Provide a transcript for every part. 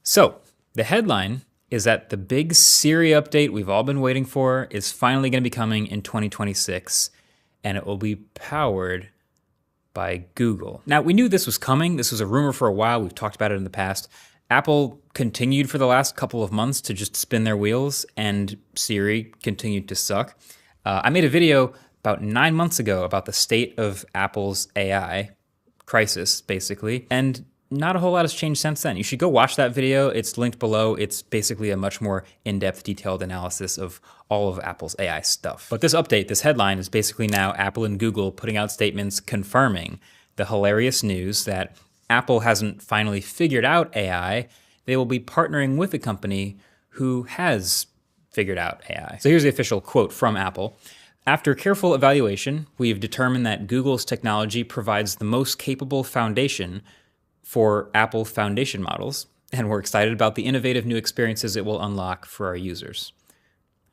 So the headline is that the big Siri update we've all been waiting for is finally going to be coming in 2026, and it will be powered by Google. Now, we knew this was coming. This was a rumor for a while. We've talked about it in the past. Apple continued for the last couple of months to just spin their wheels, and Siri continued to suck. I made a video about 9 months ago about the state of Apple's AI crisis, basically, and not a whole lot has changed since then. You should go watch that video. It's linked below. It's basically a much more in-depth, detailed analysis of all of Apple's AI stuff. But this update, this headline, is basically now Apple and Google putting out statements confirming the hilarious news that Apple hasn't finally figured out AI. They will be partnering with a company who has figured out AI. So here's the official quote from Apple. After careful evaluation, we've determined that Google's technology provides the most capable foundation for Apple foundation models, and we're excited about the innovative new experiences it will unlock for our users.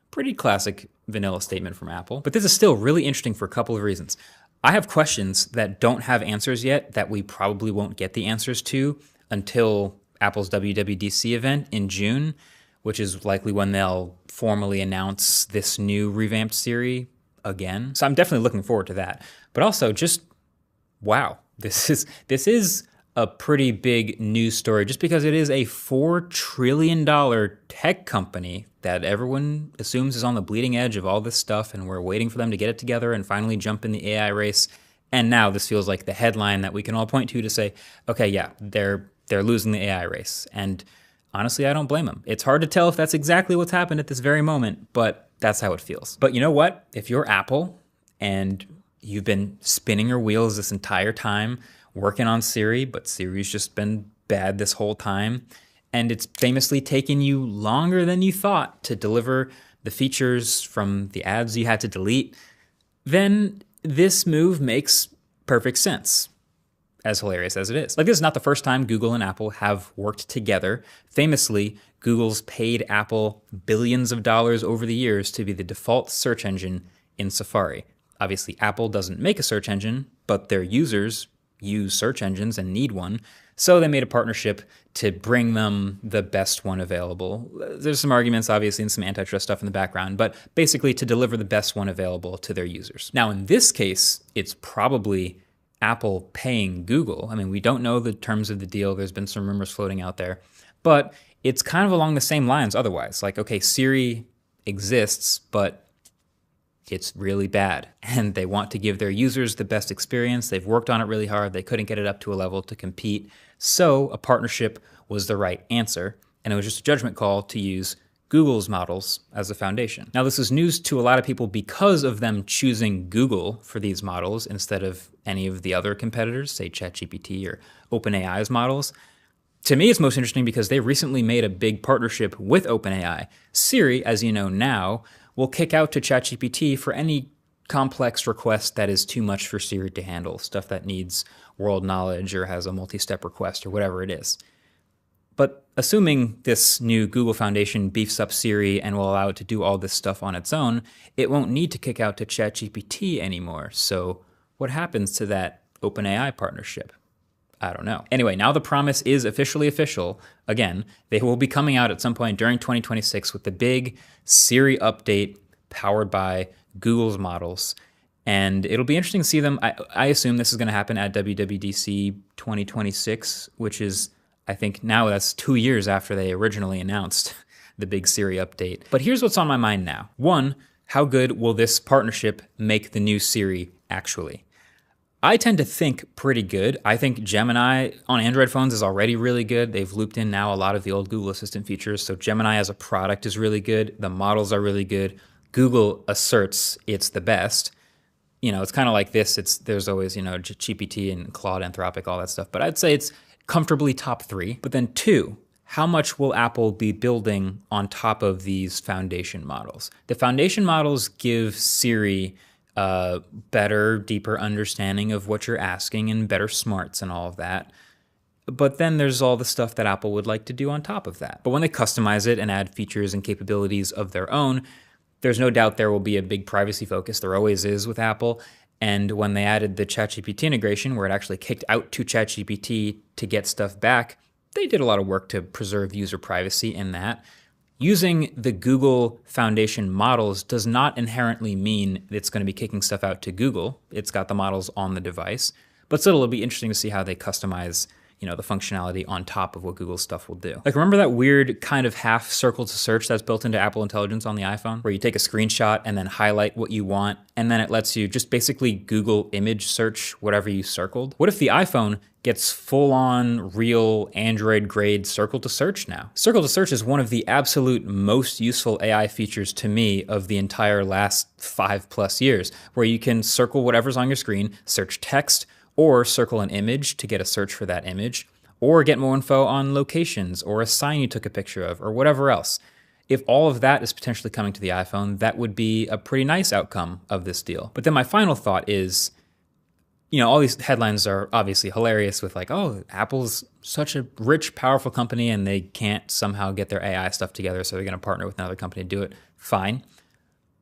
Pretty classic vanilla statement from Apple, but this is still really interesting for a couple of reasons. I have questions that don't have answers yet that we probably won't get the answers to until Apple's WWDC event in June, which is likely when they'll formally announce this new revamped Siri again. So I'm definitely looking forward to that. But also just, wow, this is a pretty big news story just because it is a $4 trillion tech company that everyone assumes is on the bleeding edge of all this stuff, and we're waiting for them to get it together and finally jump in the AI race. And now this feels like the headline that we can all point to say, okay, yeah, they're losing the AI race. And honestly, I don't blame them. It's hard to tell if that's exactly what's happened at this very moment, but that's how it feels. But you know what? If you're Apple and you've been spinning your wheels this entire time, working on Siri, but Siri's just been bad this whole time, and it's famously taken you longer than you thought to deliver the features from the ads you had to delete, then this move makes perfect sense, as hilarious as it is. Like, this is not the first time Google and Apple have worked together. Famously, Google's paid Apple billions of dollars over the years to be the default search engine in Safari. Obviously, Apple doesn't make a search engine, but their users use search engines and need one, so they made a partnership to bring them the best one available. There's some arguments, obviously, and some antitrust stuff in the background, but basically to deliver the best one available to their users. Now, in this case, it's probably Apple paying Google. I mean, we don't know the terms of the deal. There's been some rumors floating out there, but it's kind of along the same lines otherwise. Like, okay, Siri exists, but it's really bad, and they want to give their users the best experience. They've worked on it really hard. They couldn't get it up to a level to compete. So a partnership was the right answer, and it was just a judgment call to use Google's models as a foundation. Now, this is news to a lot of people because of them choosing Google for these models instead of any of the other competitors, say ChatGPT or OpenAI's models. To me, it's most interesting because they recently made a big partnership with OpenAI. Siri, as you know now, will kick out to ChatGPT for any complex request that is too much for Siri to handle, stuff that needs world knowledge or has a multi-step request or whatever it is. But assuming this new Google Foundation beefs up Siri and will allow it to do all this stuff on its own, it won't need to kick out to ChatGPT anymore. So what happens to that OpenAI partnership? I don't know. Anyway, now the promise is officially official. Again, they will be coming out at some point during 2026 with the big Siri update powered by Google's models. And it'll be interesting to see them. I assume this is going to happen at WWDC 2026, which is, I think now that's 2 years after they originally announced the big Siri update. But here's what's on my mind now. One, how good will this partnership make the new Siri actually? I tend to think pretty good. I think Gemini on Android phones is already really good. They've looped in now a lot of the old Google Assistant features. So Gemini as a product is really good. The models are really good. Google asserts it's the best. You know, it's kind of like this. There's always, GPT and Claude, Anthropic, all that stuff. But I'd say it's comfortably top 3. But then 2, how much will Apple be building on top of these foundation models? The foundation models give Siri better, deeper understanding of what you're asking and better smarts and all of that. But then there's all the stuff that Apple would like to do on top of that. But when they customize it and add features and capabilities of their own, there's no doubt there will be a big privacy focus. There always is with Apple. And when they added the ChatGPT integration, where it actually kicked out to ChatGPT to get stuff back, they did a lot of work to preserve user privacy in that. Using the Google Foundation models does not inherently mean it's going to be kicking stuff out to Google. It's got the models on the device, but still it'll be interesting to see how they customize, the functionality on top of what Google's stuff will do. Like, remember that weird kind of half circle to search that's built into Apple Intelligence on the iPhone, where you take a screenshot and then highlight what you want, and then it lets you just basically Google image search whatever you circled? What if the iPhone gets full-on real Android grade circle to search now? Circle to search is one of the absolute most useful AI features to me of the entire last 5+ years, where you can circle whatever's on your screen, search text, or circle an image to get a search for that image, or get more info on locations or a sign you took a picture of or whatever else. If all of that is potentially coming to the iPhone, that would be a pretty nice outcome of this deal. But then my final thought is, all these headlines are obviously hilarious with like, oh, Apple's such a rich, powerful company and they can't somehow get their AI stuff together, so they're going to partner with another company to do it. Fine.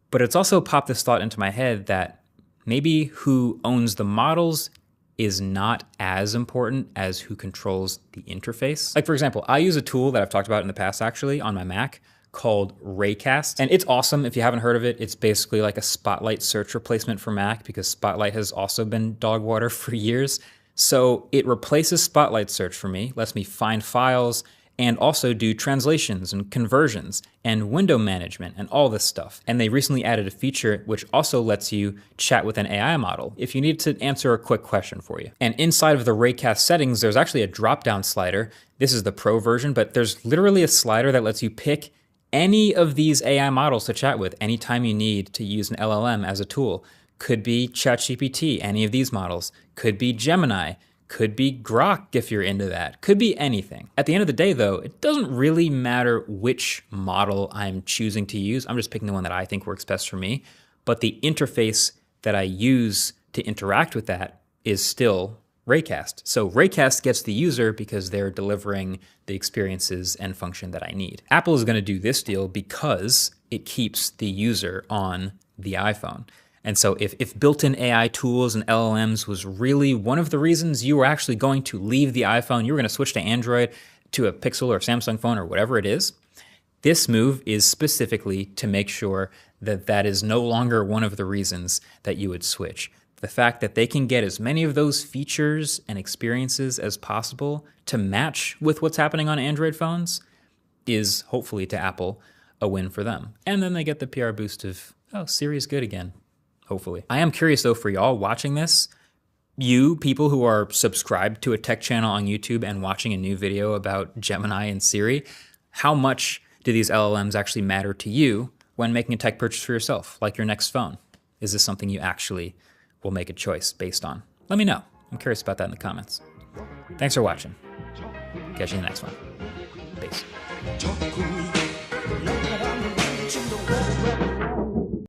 But it's also popped this thought into my head that maybe who owns the models is not as important as who controls the interface. Like, for example, I use a tool that I've talked about in the past actually on my Mac called Raycast. And it's awesome. If you haven't heard of it, it's basically like a Spotlight search replacement for Mac, because Spotlight has also been dog water for years. So it replaces Spotlight search for me, lets me find files, and also do translations and conversions and window management and all this stuff. And they recently added a feature which also lets you chat with an AI model if you need to answer a quick question for you. And inside of the Raycast settings, there's actually a drop-down slider. This is the Pro version, but there's literally a slider that lets you pick any of these AI models to chat with anytime you need to use an LLM as a tool. Could be ChatGPT, any of these models. Could be Gemini. Could be Grok if you're into that. Could be anything. At the end of the day, though, it doesn't really matter which model I'm choosing to use. I'm just picking the one that I think works best for me. But the interface that I use to interact with that is still Raycast. So Raycast gets the user because they're delivering the experiences and function that I need. Apple is going to do this deal because it keeps the user on the iPhone. And so if built-in AI tools and LLMs was really one of the reasons you were actually going to leave the iPhone, you were going to switch to Android, to a Pixel or Samsung phone or whatever it is, this move is specifically to make sure that that is no longer one of the reasons that you would switch. The fact that they can get as many of those features and experiences as possible to match with what's happening on Android phones is, hopefully to Apple, a win for them. And then they get the PR boost of, oh, Siri's good again. Hopefully. I am curious though, for y'all watching this, you people who are subscribed to a tech channel on YouTube and watching a new video about Gemini and Siri, how much do these LLMs actually matter to you when making a tech purchase for yourself, like your next phone? Is this something you actually will make a choice based on? Let me know. I'm curious about that in the comments. Thanks for watching. Catch you in the next one. Peace.